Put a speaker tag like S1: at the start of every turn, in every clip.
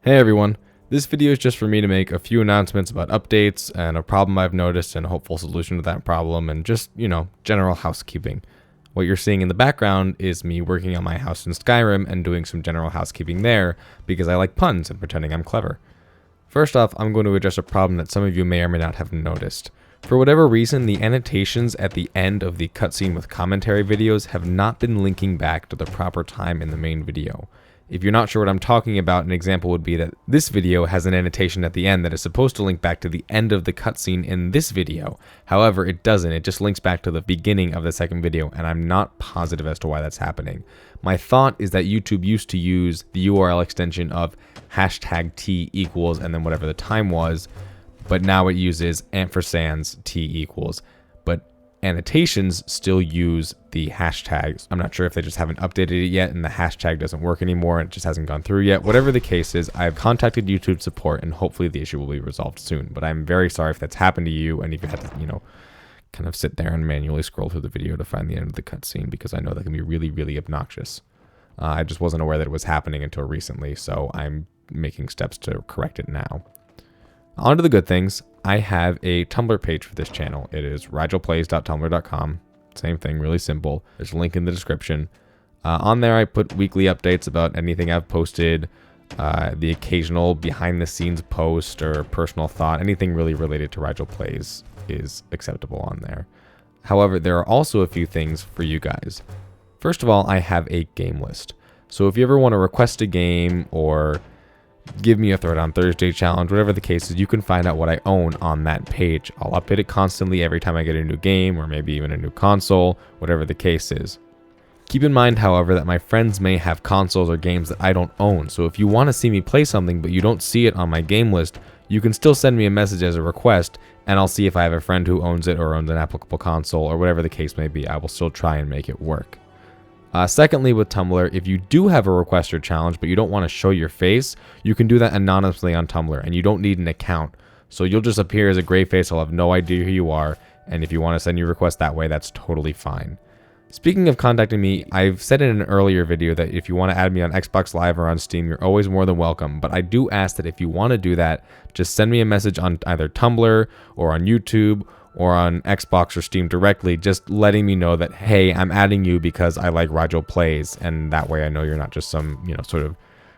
S1: Hey everyone, this video is just for me to make a few announcements about updates and a problem I've noticed and a hopeful solution to that problem and just, general housekeeping. What you're seeing in the background is me working on my house in Skyrim and doing some general housekeeping there because I like puns and pretending I'm clever. First off, I'm going to address a problem that some of you may or may not have noticed. For whatever reason, the annotations at the end of the cutscene with commentary videos have not been linking back to the proper time in the main video. If you're not sure what I'm talking about, an example would be that this video has an annotation at the end that is supposed to link back to the end of the cutscene in this video. However, it doesn't. It just links back to the beginning of the second video, and I'm not positive as to why that's happening. My thought is that YouTube used to use the URL extension of #t equals and then whatever the time was, but now it uses ampersands t equals. But annotations still use the hashtags. I'm not sure if they just haven't updated it yet and the hashtag doesn't work anymore and it just hasn't gone through yet. Whatever the case is, I've contacted YouTube support and hopefully the issue will be resolved soon. But I'm very sorry if that's happened to you and if you had to, kind of sit there and manually scroll through the video to find the end of the cutscene, because I know that can be really, really obnoxious. I just wasn't aware that it was happening until recently, so I'm making steps to correct it now. On to the good things. I have a Tumblr page for this channel. It is rigelplays.tumblr.com. Same thing, really simple. There's a link in the description. On there, I put weekly updates about anything I've posted, the occasional behind-the-scenes post or personal thought. Anything really related to Rigel Plays is acceptable on there. However, there are also a few things for you guys. First of all, I have a game list. So if you ever want to request a game or give me a Throwdown Thursday challenge, whatever the case is, you can find out what I own on that page. I'll update it constantly every time I get a new game or maybe even a new console, whatever the case is. Keep in mind, however, that my friends may have consoles or games that I don't own, so if you want to see me play something but you don't see it on my game list, you can still send me a message as a request and I'll see if I have a friend who owns it or owns an applicable console or whatever the case may be. I will still try and make it work. Secondly, with Tumblr, if you do have a request or challenge, but you don't want to show your face, you can do that anonymously on Tumblr, and you don't need an account. So you'll just appear as a gray face. I'll have no idea who you are, and if you want to send your request that way, that's totally fine. Speaking of contacting me, I've said in an earlier video that if you want to add me on Xbox Live or on Steam, you're always more than welcome, but I do ask that if you want to do that, just send me a message on either Tumblr or on YouTube or on Xbox or Steam directly, just letting me know that, hey, I'm adding you because I like Rigel Plays, and that way I know you're not just some, sort of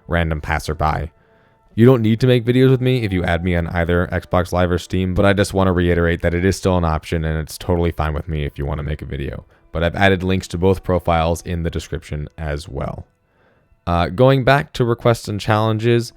S1: random passerby. You don't need to make videos with me if you add me on either Xbox Live or Steam, but I just want to reiterate that it is still an option and it's totally fine with me if you want to make a video. But I've added links to both profiles in the description as well. Going back to requests and challenges,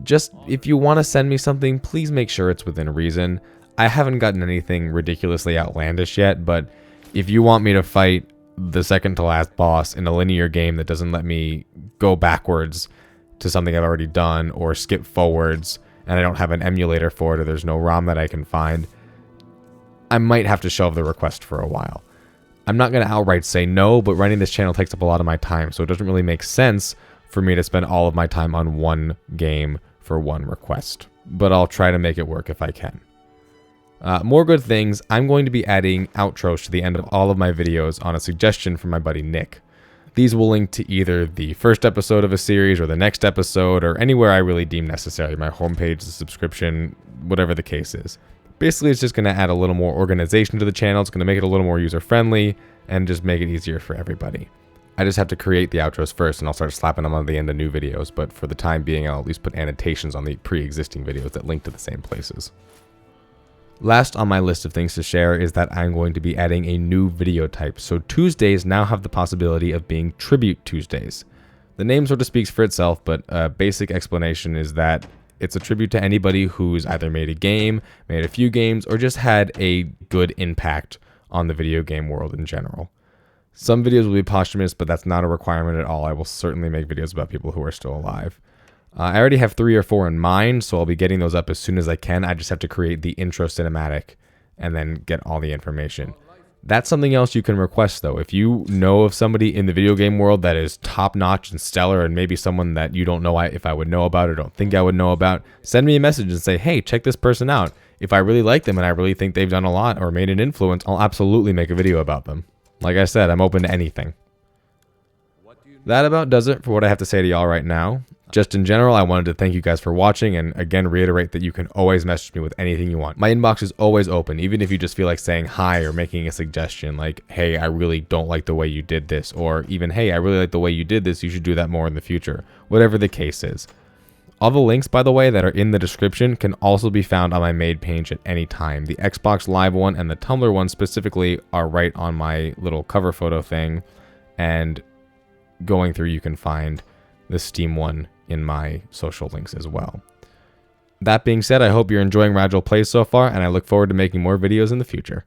S1: just if you want to send me something, please make sure it's within reason. I haven't gotten anything ridiculously outlandish yet, but if you want me to fight the second to last boss in a linear game that doesn't let me go backwards to something I've already done or skip forwards and I don't have an emulator for it or there's no ROM that I can find, I might have to shelve the request for a while. I'm not going to outright say no, but running this channel takes up a lot of my time, so it doesn't really make sense for me to spend all of my time on one game for one request. But I'll try to make it work if I can. More good things, I'm going to be adding outros to the end of all of my videos on a suggestion from my buddy Nick. These will link to either the first episode of a series or the next episode or anywhere I really deem necessary, my homepage, the subscription, whatever the case is. Basically, it's just going to add a little more organization to the channel, it's going to make it a little more user-friendly, and just make it easier for everybody. I just have to create the outros first, and I'll start slapping them on the end of new videos, but for the time being, I'll at least put annotations on the pre-existing videos that link to the same places. Last on my list of things to share is that I'm going to be adding a new video type. So Tuesdays now have the possibility of being Tribute Tuesdays. The name sort of speaks for itself, but a basic explanation is that it's a tribute to anybody who's either made a game, made a few games, or just had a good impact on the video game world in general. Some videos will be posthumous, but that's not a requirement at all. I will certainly make videos about people who are still alive. I already have 3 or 4 in mind, so I'll be getting those up as soon as I can. I just have to create the intro cinematic and then get all the information. That's something else you can request, though. If you know of somebody in the video game world that is top-notch and stellar, and maybe someone that you don't know if I would know about or don't think I would know about, send me a message and say, hey, check this person out. If I really like them and I really think they've done a lot or made an influence, I'll absolutely make a video about them. Like I said, I'm open to anything. That about does it for what I have to say to y'all right now. Just in general, I wanted to thank you guys for watching and again reiterate that you can always message me with anything you want. My inbox is always open, even if you just feel like saying hi or making a suggestion like, hey, I really don't like the way you did this, or even, hey, I really like the way you did this, you should do that more in the future. Whatever the case is. All the links, by the way, that are in the description can also be found on my main page at any time. The Xbox Live one and the Tumblr one specifically are right on my little cover photo thing, and going through you can find the Steam one in my social links as well. That being said, I hope you're enjoying Rigel Plays so far, and I look forward to making more videos in the future.